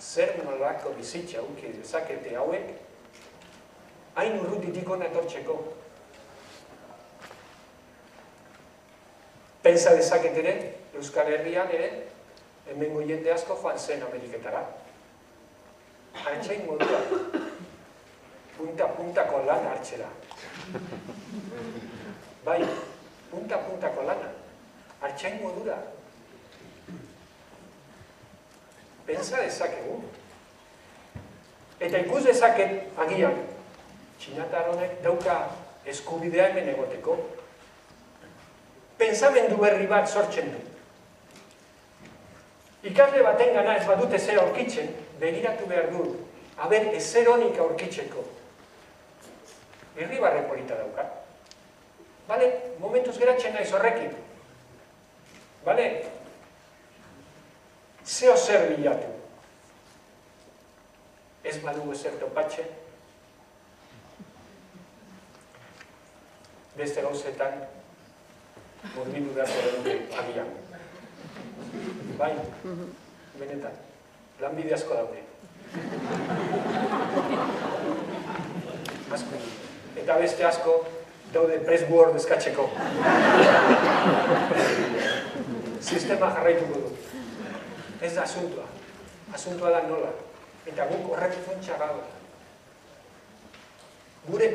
zer nolako bizitza uki dezakete hauek, hain urrutitik hona etortzeko. Pentsa dezaket ere, Euskal Herrian ere, hemengo jende asko joan zen Ameriketara. Hartzain modua, punta-puntako lan hartzera. Bai, punta-puntako lana, hartzain modura. Pentsa dezakegu. Eta ikus dezaket agian, txinatar honek dauka eskubidea hemen egoteko. Pentsamendu berri bat sortzen du. Ikasle baten gana ez badute zer aurkitzen, begiratu behar du, aber ezer honik aurkitzeko. Irribarre polita dauka. Bale, momentuz geratzen naiz horrekin. Bale, zeo zer bilatu. Ez badugu ezer topatzen. Beste gauzetan, murbildu beharko dugu agian. Bai, benetan, lanbide asko daude. Asko. Eta beste asko daude press word eskatzeko. Sistema jarraituko du. Ez da asuntua. Asuntua da nola. Eta guk horrek funtsa gaur. Gure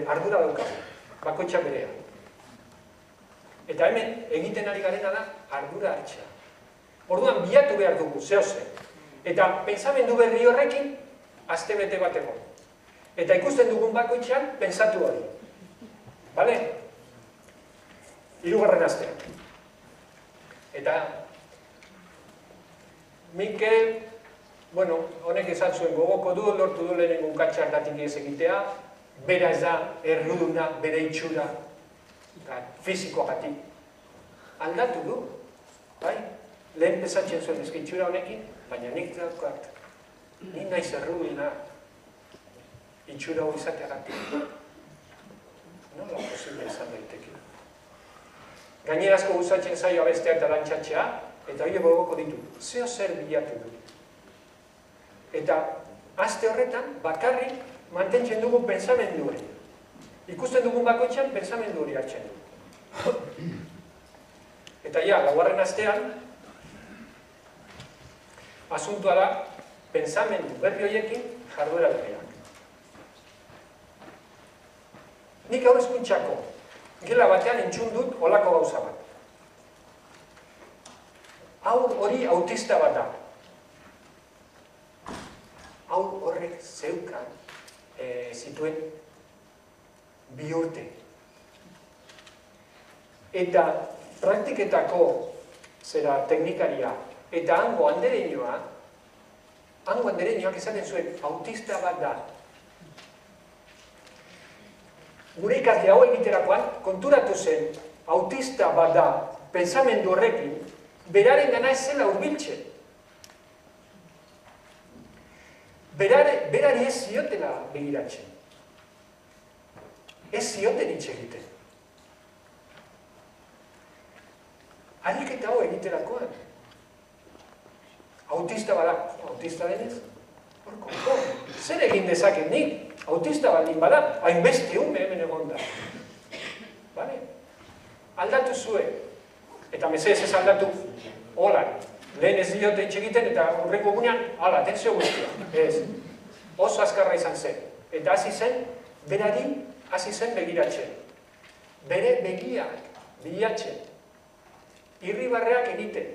ardura daukagu. Bakoitza berea. Eta hemen egiten ari garena da ardura hartzea. Orduan bilatu behar dugu, zehose. Eta pentsamendu berri horrekin, astebete bat egon. Eta ikusten dugun bakoitzean, pentsatu hori. Bale? 3. astea. Eta Mikel, bueno, honek esan zuen gogoko du, lortu du lehenengo ukatxardatik ez egitea, bera ez da, erruduna, bere itxura, fizikoagatik. Aldatu du, bai? Lehen pesatzen zuen ezkitxura honekin, baina nik daukat. Ni naiz erruduna, itxura hori izateagatik. Nola posible izan daiteke. Gainerazko gustatzen zaio abestea eta dantxatxea, eta hori gogoko ditu. Zeo zer bilatu du. Eta aste horretan, bakarrik mantentzen dugu pensamenduen. Ikusten dugun bakoitzean, pensamendu hori hartzen du. Eta ja, 4. astean, asuntua da, pensamendu berri horiekin jarduera berriak. Nik hau eskuntxako, gela batean entzun dut olako gauza bat. Haur hori autista bat da. Haur horrek zeukan zituen 2 urte. Eta praktiketako zera teknikaria eta hango andereñoak esaten zuen autista bat da. gure ikasle hau egiterakoan, konturatu zen, autista bat da, pentsamendu horrekin, beraren gana ez zela hurbiltzen. Berari ez ziotela begiratzen. Ez zioten hitz egiten. Ariketa hau egiterakoan. Autista bada, autista denez, horko, zer egin dezaken nik? Autista baldin bada, hainbeste ume hemen egon da. Bale? Aldatu zuen. Eta mesedez ez aldatu, hola, lehen ez diote hitz egiten eta hurrengo gunean, hala, atentzio guztia. Ez, oso azkarra izan zen. Eta hasi zen, berari hasi zen begiratzen. Bere begiak bilatzen. Irribarreak egiten.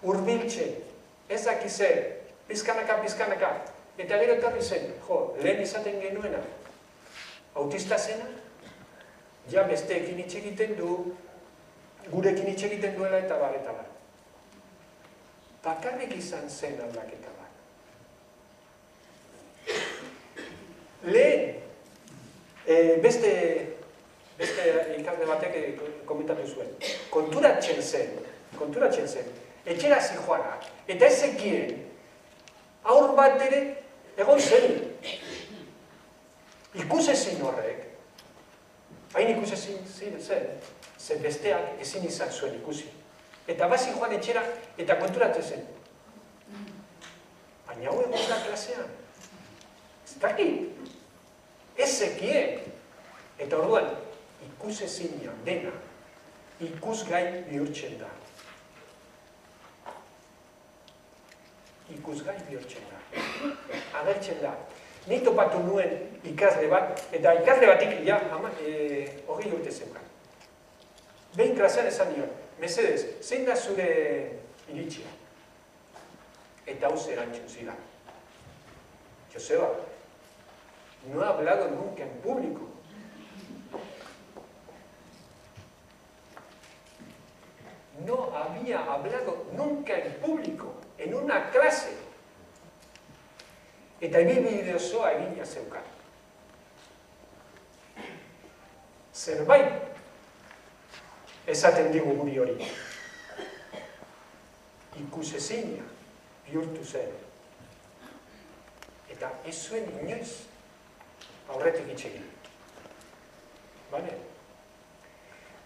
Hurbiltzen. Ez daki zer, pizkanaka. Eta gero etorri zen, lehen izaten genuena, autista zena, ja besteekin hitz egiten du, gurekin hitz egiten duela eta bar. Bakarrik izan zen aldaketa bat. Lehen, beste ikasle batek komentatu zuen, konturatzen zen, etxera zijoana, eta ez zekien, aur bat ere, egon zen, ikusezin horrek, hain ikusezin zen, zen besteak ezin izan zuen ikusi. Eta bazi joan etxera, eta konturatzen zen. Baina hau egon da klasean. Ez dakit. Ez zekien. Eta orduan, ikusezina dena, ikusgai bihurtzen da. Ikusgai bihurtzen da. Agertzen da. Nik topatu nuen ikasle bat, eta ikasle batik, ja, 20 urte zeukan. Behin klasean esan nion, mesedez, zein da zure iritzia? Eta hau erantzun zidan. Joseba, no he hablado nunca en público. No había hablado nunca en público, en una clase. Eta ibilbide osoa egina zeukan. Zerbait esaten digu guri hori. Ikusezina bihurtu zen. Eta ez zuen inoiz aurretik hitz egin. Bale?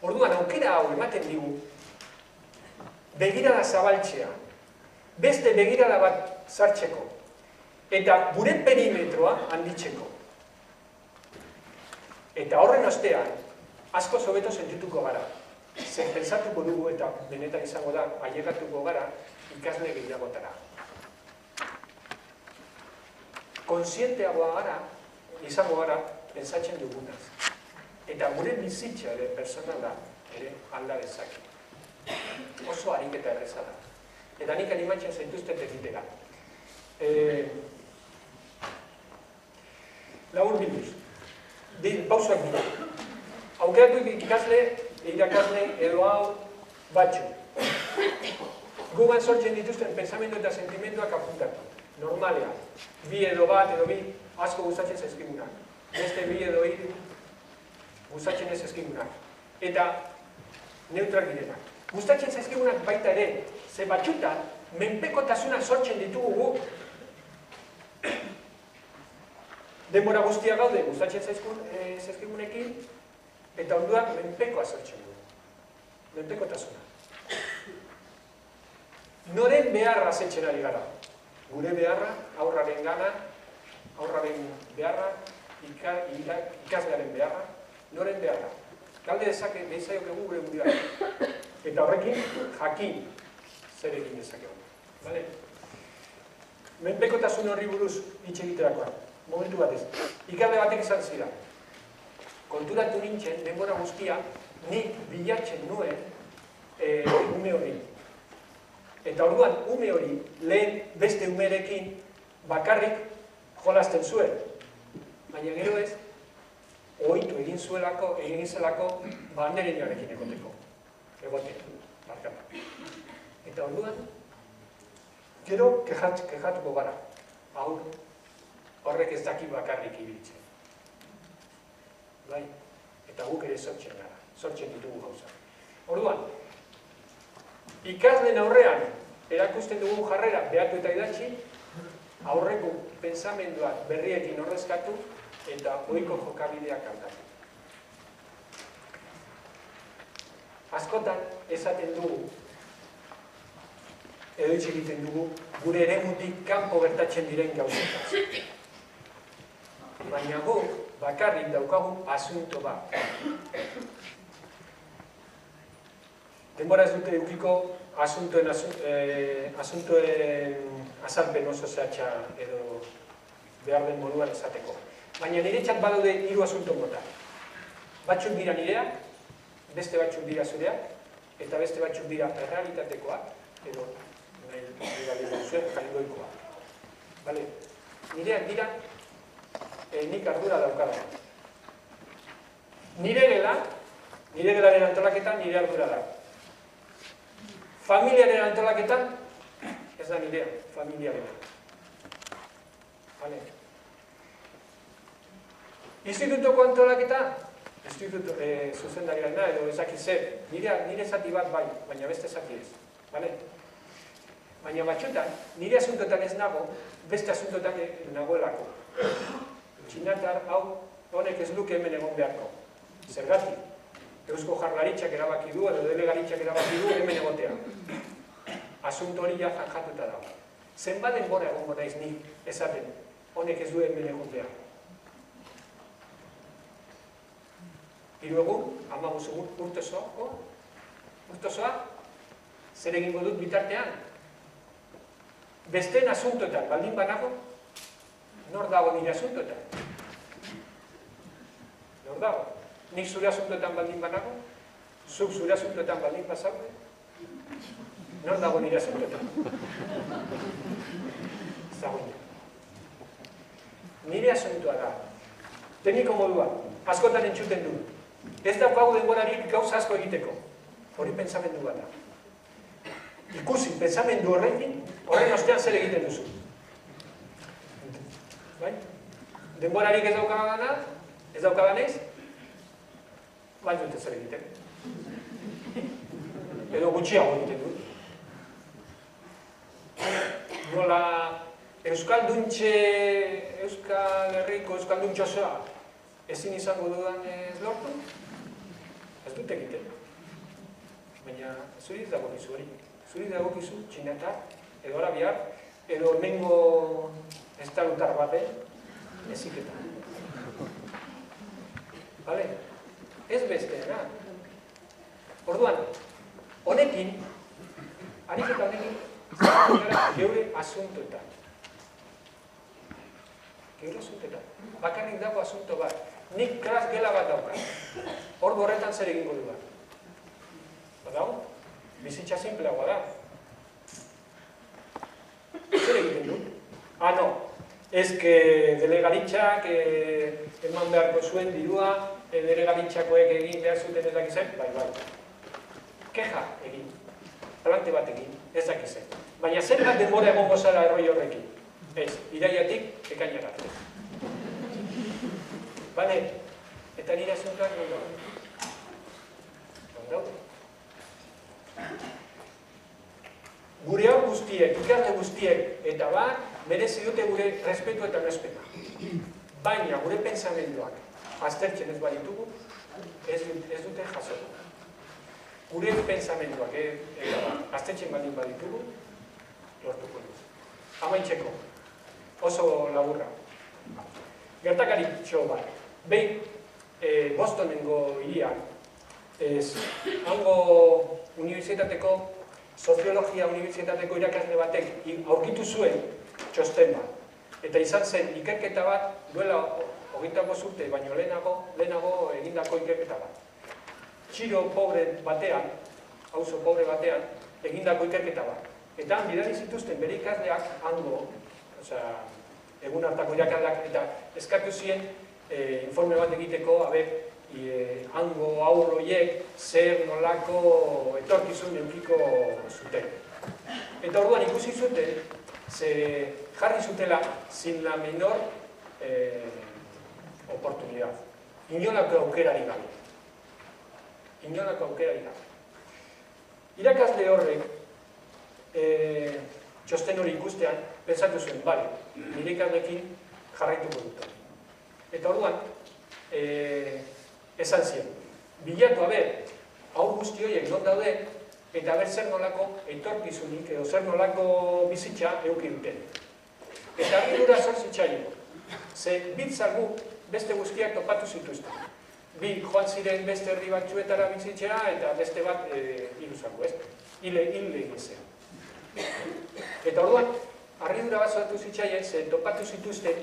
Orduan, aukera hau ematen digu begirada zabaltzea, beste begirada bat sartzeko, eta gure perimetroa handitzeko. Eta horren ostean, asko hobeto sentituko gara. Zer pentsatuko dugu eta benetan izango da, ailegatuko gara ikasle gehiagotara. Konsienteagoa gara, izango gara, pentsatzen dugunaz. Eta gure bizitza ere, personala ere, alda dezake. Oso ariketa erreza da. Eta nik animatzen zaituztet egitera. Labur bilduz. Pausoak dira. Aukeratu ikasle, irakasle edo hau batxu. Gugan sortzen dituzten pensamendu eta sentimenduak apuntatu. Normalea. Bi edo bat edo bi asko gustatzen zaizkigunak. Beste bi edo hiru gustatzen ez zaizkigunak. Eta neutrak direnak. Gustatzen zaizkigunak baita ere, ze batxutan menpekotasuna sortzen ditugu guk. Denbora guztia gaude gustatzen zaizkigunekin, eta orduan menpekoa sortzen dugu. Menpekotasuna. Noren beharra zentzen ari gara? Gure beharra, aurraren gana, aurraren beharra, ikaslearen beharra, noren beharra. Galde dezake, behizaiok gure gure. Eta horrekin, jakin zer egin dezakegu. Bale? Menpekotasun horri buruz hitz egiterakoa. Momentu batez. Ikasle batek izan zira. Konturatu nintzen, denbora guztia, nik bilatzen nuen ume hori. Eta orduan, ume hori, lehen beste umerekin bakarrik jolasten zuen. Baina gero ez, ohitu egin zelako, andereinarekin egoteko. Barkatu. Eta orduan, gero kexatuko gara. Horrek ez daki bakarrik ibiltzen. bai? Eta guk ere sortzen gara, sortzen ditugu gauza. Orduan, ikasleen aurrean erakusten dugun jarrera behatu eta idatzi, aurreko pensamenduak berriekin ordezkatu eta ohiko jokabideak aldatu. Askotan esaten dugu, edo hitz egiten dugu, gure eremutik kanpo gertatzen diren gauzetaz. Baina guk bakarrik daukagu asunto bat. Denbora ez dute edukiko asuntoen azalpen oso zehatza edo behar den moduan esateko. Baina niretzat badaude 3 asunto mota. Batzuk dira nireak, beste batzuk dira zureak, eta beste batzuk dira errealitatekoak, edo nahi jaingoikoak. Nireak dira, nik ardura daukada. Nire gelaren antolaketan nire ardura da. Familiaren antolaketan, ez da nirea, familiarena. Institutoko antolaketa, instituto zuzendariarena edo ezaki zer, nire zati bat bai, baina beste zati ez. Baina batxutan, nire asuntotan ez nago, beste asuntotan nagoelako. Txinatar hau honek ez luke hemen egon beharko. Zergatik? Eusko Jaurlaritzak erabaki du, edo delegaritzak erabaki du hemen egotea. Asunto hori ja janjatuta dago. Zenbat denbora egongo naiz nik esaten, honek ez du hemen egon behar. 3 egun, 15 egun, urtezoa, zer egingo dut bitartean? Besteen asuntoetan, baldin banago, nor dago nire asuntoetan? Nor dago? Nik zure asuntoetan baldin banago? Zuk zure asuntoetan baldin bazaude? Nor dago nire asuntoetan? Zagoina. Nire asuntoa da. Tekniko modua, askotan entzuten du. Ez daukagu denborarik gauza asko egiteko. Hori pentsamendu bat da. Ikusi, pentsamendu horren ostean zer egiten duzu. Denborarik ez daukaganez, baina dute zer egiten. Edo gutxiago egiten du. Nola Euskalduntxe, Euskal Herriko Euskalduntxe osoa ezin izango dudan ez lortu? Ez dut egiten. Baina zuri ez dagokizu hori. Zuri dagokizu txinatar, edo arabiar, edo hemengo estalutar baten eziketan. Ez besteena. Orduan, honekin, ariketa honekin, geure asuntoetan. Geure asuntoetan. Bakarrik dago asunto bat. Nik klas gela bat daukat. Ordu horretan zer egingo du bat. Badago? Bizitza simpleagoa da. Zer egiten du? No. Ez que delegaritzak eman beharko zuen dirua, delegaritzako egin behar zuten ez dakizen, bai. Keja egin. Plante bat egin, ez dakizen. Baina zer bat denbora egongo zara erroi horrekin? Ez, iraiatik ekainara. Eta nire asuntoak non daude? Non daude? Gure hau guztiek, ikasle guztiek, eta bat, merezi dute gure respetu eta respeta. Baina gure pensamenduak aztertzen ez baditugu, ez dute jasoko. Gure pensamenduak aztertzen baldin baditugu, lortuko du. Amaitzeko, oso laburra. Gertakari txo bat. Behin, Bostonengo hirian, hango unibertsitateko, soziologia unibertsitateko irakasle batek aurkitu zuen txosten bat. Eta izan zen ikerketa bat, duela 25 urte, baino lehenago egindako ikerketa bat. Txiro pobre batean, auzo pobre batean, egindako ikerketa bat. Eta han bidali zituzten bere ikasleak hango, egun hartako irakasleak, eta eskatu zien informe bat egiteko, hango aurroiek zer nolako etorkizun edukiko zuten. Eta orduan ikusi zuten, jarri zutela sin la menor oportunidad. Inolako aukerari gabe. Inolako aukerari gabe. Irakasle horrek, txosten hori ikustean, pentsatu zuen, bale, nire ikasleekin jarraituko dut. Eta orduan, esan ziren, bilatu hau guzti horiek non daude, eta ber zer nolako etorkizunik edo zer nolako bizitza eduki duten. Eta harridura sortzitzaio, ze bitzargu beste guztiak topatu zituzten. Bi joan ziren beste herri batzuetara bizitzera eta beste bat hiluzako, ez? Hile egin zen. Eta orduan, harridura bat sortu zitzaien, ze topatu zituzten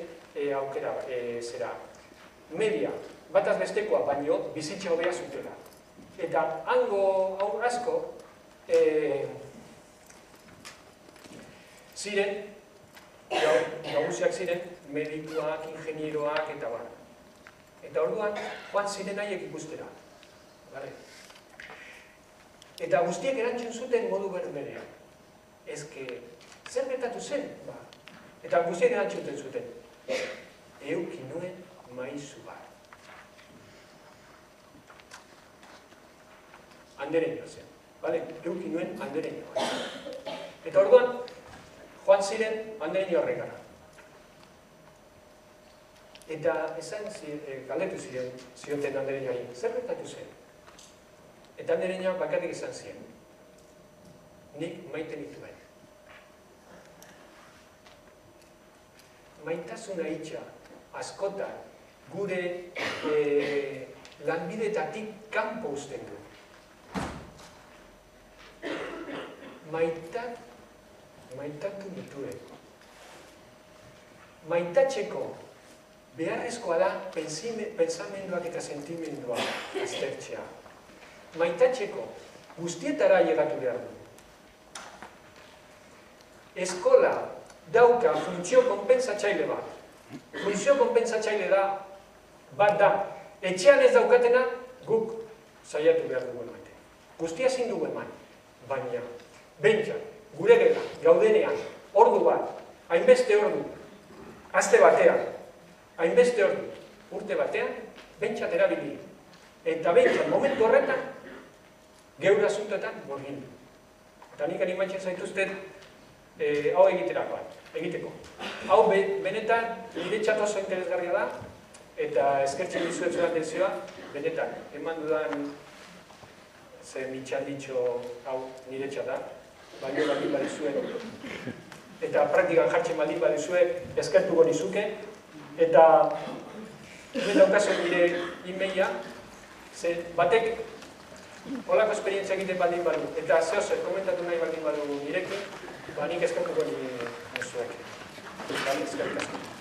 aukera zera. Media, bataz bestekoa baino, bizitza hobea zutela. Eta hango aur asko, ziren, nagusiak ziren, medikuak, ingenieroak eta bar. Eta orduan, joan ziren haiek ikustera. Eta guztiek erantzun zuten modu berberean. Ezke, zer betatu zen? Eta guztiek erantzuten zuten. Euki nuen maizu bat. Andereño zen. Euki nuen andereño bat. Eta orduan, joan ziren andereño horregara. Eta esan galdetu ziren zioten andereñoari, zer betatu zen? Eta andereñoa bakarrik esan ziren. Nik maite nituen. Maitasuna itxa, askotan, gure lanbidetatik kanpo uzten du. Maitatu nituen. Maitatzeko beharrezkoa da pensamenduak eta sentimenduak aztertzea. Maitatzeko guztietara llegatu behar du. Eskola dauka funtzio konpensatzaile bat. Funtzio konpensatzaile bat da. Etxean ez daukatena guk saiatu behar dugu ematen. Guztia ezin dugu eman. Baina, bentsa, gure gela, gaudenean, ordu bat, hainbeste ordu, aste batean, hainbeste ordu, urte batean, bentsat erabili. Eta bentsat, momentu horretan, geure asuntoetan murgildu. Eta nik animatzen zaituzten hau egiteko. Hau benetan, niretzat oso interesgarria da, eta eskertzen dizuetzuan dezioa, benetan, eman dudan ze mitxalditxo hau niretzat da, balio baldin badizuen, eta praktikan jartzen baldin badizuen eskertuko nizuke, eta nire daukazen nire e-maila, ze batek holako esperientzia egiten baldin badu, eta zehozer komentatu nahi baldin badu nirekin, nik eskertuko nizuek. Eskerrik asko.